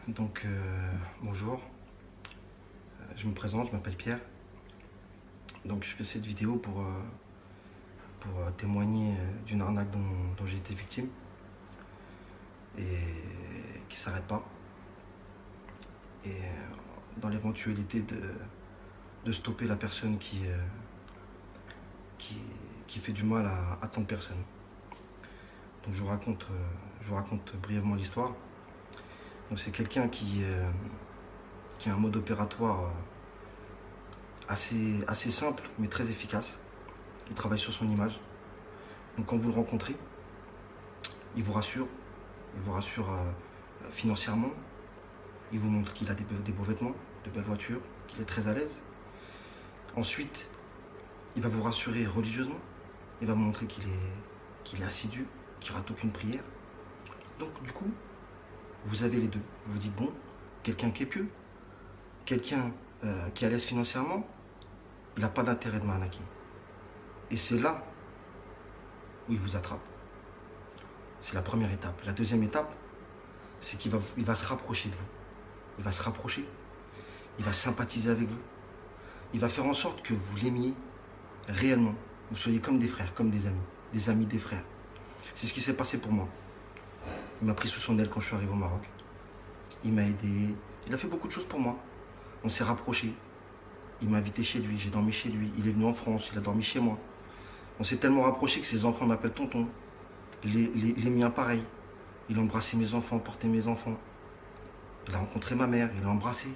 Bonjour, je me présente, je m'appelle Pierre. Donc je fais cette vidéo pour témoigner d'une arnaque dont j'ai été victime et qui ne s'arrête pas. Et dans l'éventualité de stopper la personne qui fait du mal à tant de personnes. Donc je vous raconte brièvement l'histoire. Donc c'est quelqu'un qui a un mode opératoire assez simple mais très efficace. Il travaille sur son image. Donc quand vous le rencontrez, il vous rassure financièrement, il vous montre qu'il a des beaux vêtements, de belles voitures, qu'il est très à l'aise. Ensuite, il va vous rassurer religieusement, il va vous montrer qu'il est assidu, qu'il rate aucune prière. Donc du coup, vous avez les deux. Vous vous dites, bon, quelqu'un qui est pieux, quelqu'un qui est à l'aise financièrement, il n'a pas d'intérêt de m'arnaquer. Et c'est là où il vous attrape. C'est la première étape. La deuxième étape, c'est qu'il va se rapprocher de vous. Il va se rapprocher, il va sympathiser avec vous. Il va faire en sorte que vous l'aimiez réellement. Vous soyez comme des frères, comme des amis des frères. C'est ce qui s'est passé pour moi. Il m'a pris sous son aile quand je suis arrivé au Maroc. Il m'a aidé. Il a fait beaucoup de choses pour moi. On s'est rapprochés. Il m'a invité chez lui. J'ai dormi chez lui. Il est venu en France. Il a dormi chez moi. On s'est tellement rapprochés que ses enfants m'appellent tonton. Les miens, pareil. Il a embrassé mes enfants, porté mes enfants. Il a rencontré ma mère. Il l'a embrassé.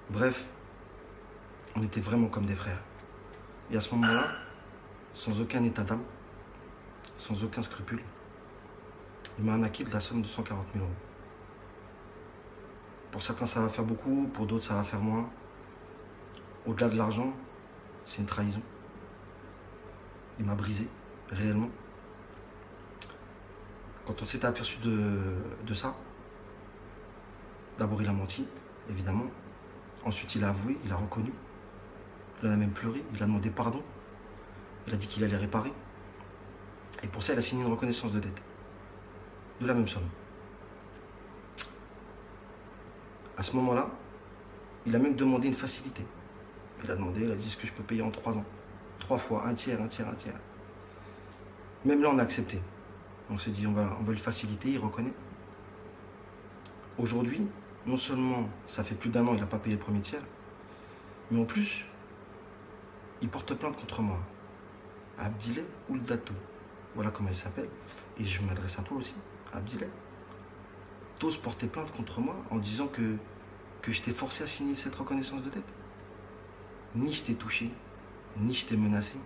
Bref, on était vraiment comme des frères. Et à ce moment-là, sans aucun état d'âme, sans aucun scrupule, il m'a arnaqué de la somme de 140 000 euros. Pour certains, ça va faire beaucoup, pour d'autres, ça va faire moins. Au-delà de l'argent, c'est une trahison. Il m'a brisé, réellement. Quand on s'était aperçu de ça, d'abord il a menti, évidemment. Ensuite, il a avoué, il a reconnu. Il a même pleuré, il a demandé pardon. Il a dit qu'il allait réparer. Et pour ça, il a signé une reconnaissance de dette. De la même somme. À ce moment-là, il a même demandé une facilité. Il a dit, est-ce que je peux payer en 3 ans 3 fois, un tiers. Même là, on a accepté. On s'est dit, on va le faciliter, il reconnaît. Aujourd'hui, non seulement ça fait plus d'1 an, il n'a pas payé le premier tiers, mais en plus, il porte plainte contre moi. Abdillah Ouldatou. Voilà comment il s'appelle. Et je m'adresse à toi aussi, Abdillah. T'oses porter plainte contre moi en disant que je t'ai forcé à signer cette reconnaissance de dette. Ni je t'ai touché, ni je t'ai menacé.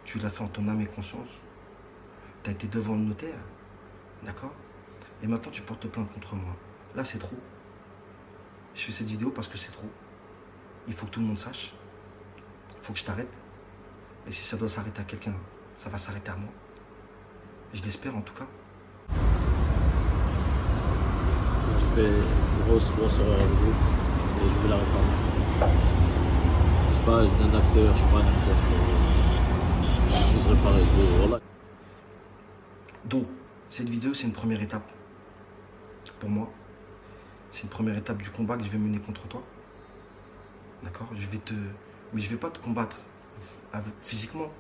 Tu l'as fait en ton âme et conscience. Tu as été devant le notaire, d'accord? Et maintenant tu portes plainte contre moi. Là c'est trop. Je fais cette vidéo parce que c'est trop. Il faut que tout le monde sache. Il faut que je t'arrête. Et si ça doit s'arrêter à quelqu'un, ça va s'arrêter à moi. Je l'espère en tout cas. J'ai fait une grosse erreur avec vous et je vais la réparer. Je suis pas un acteur, je suis pas un acteur. Je vais juste réparer. Voilà. Donc, cette vidéo, c'est une première étape. Pour moi, c'est une première étape du combat que je vais mener contre toi. D'accord? Mais je vais pas te combattre physiquement.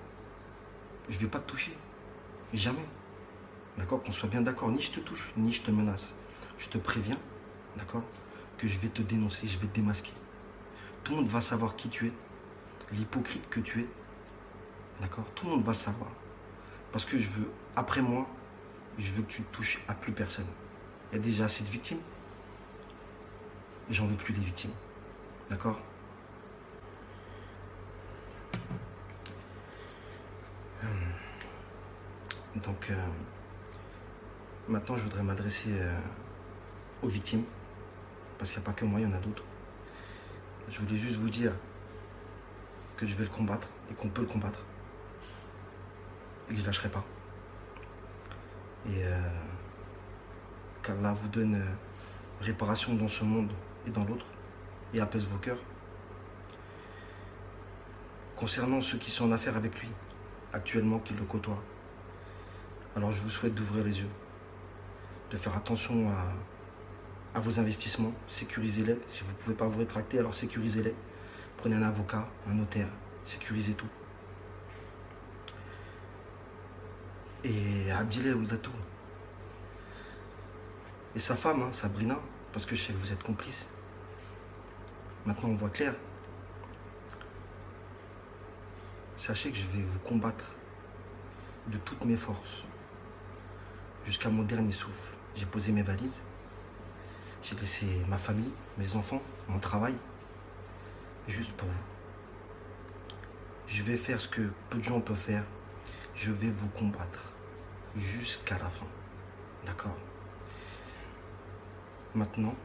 Je vais pas te toucher. Jamais. D'accord? Qu'on soit bien d'accord. Ni je te touche, ni je te menace. Je te préviens, d'accord, que je vais te dénoncer, je vais te démasquer. Tout le monde va savoir qui tu es, l'hypocrite que tu es, d'accord? Tout le monde va le savoir. Parce que après moi, je veux que tu ne touches à plus personne. Il y a déjà assez de victimes. Et j'en veux plus des victimes. D'accord? Donc, maintenant, je voudrais m'adresser aux victimes, parce qu'il n'y a pas que moi, il y en a d'autres. Je voulais juste vous dire que je vais le combattre et qu'on peut le combattre et que je ne lâcherai pas. Et qu'Allah vous donne réparation dans ce monde et dans l'autre et apaise vos cœurs. Concernant ceux qui sont en affaire avec lui, actuellement, qui le côtoient, alors je vous souhaite d'ouvrir les yeux, de faire attention à vos investissements, sécurisez-les. Si vous ne pouvez pas vous rétracter, alors sécurisez-les. Prenez un avocat, un notaire, sécurisez tout. Et Abdillah Oudatou. Et sa femme, hein, Sabrina, parce que je sais que vous êtes complices. Maintenant, on voit clair. Sachez que je vais vous combattre de toutes mes forces. Jusqu'à mon dernier souffle. J'ai posé mes valises. J'ai laissé ma famille, mes enfants, mon travail. Juste pour vous. Je vais faire ce que peu de gens peuvent faire. Je vais vous combattre. Jusqu'à la fin. D'accord? Maintenant,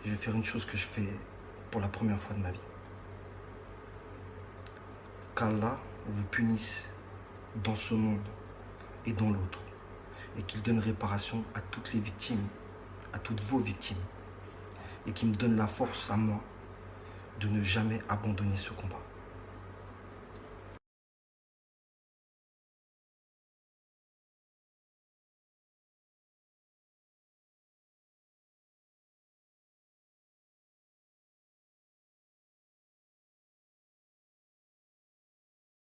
je vais faire une chose que je fais pour la première fois de ma vie. Qu'Allah vous punisse dans ce monde et dans l'autre. Et qu'il donne réparation à toutes les victimes, à toutes vos victimes. Et qu'il me donne la force à moi de ne jamais abandonner ce combat.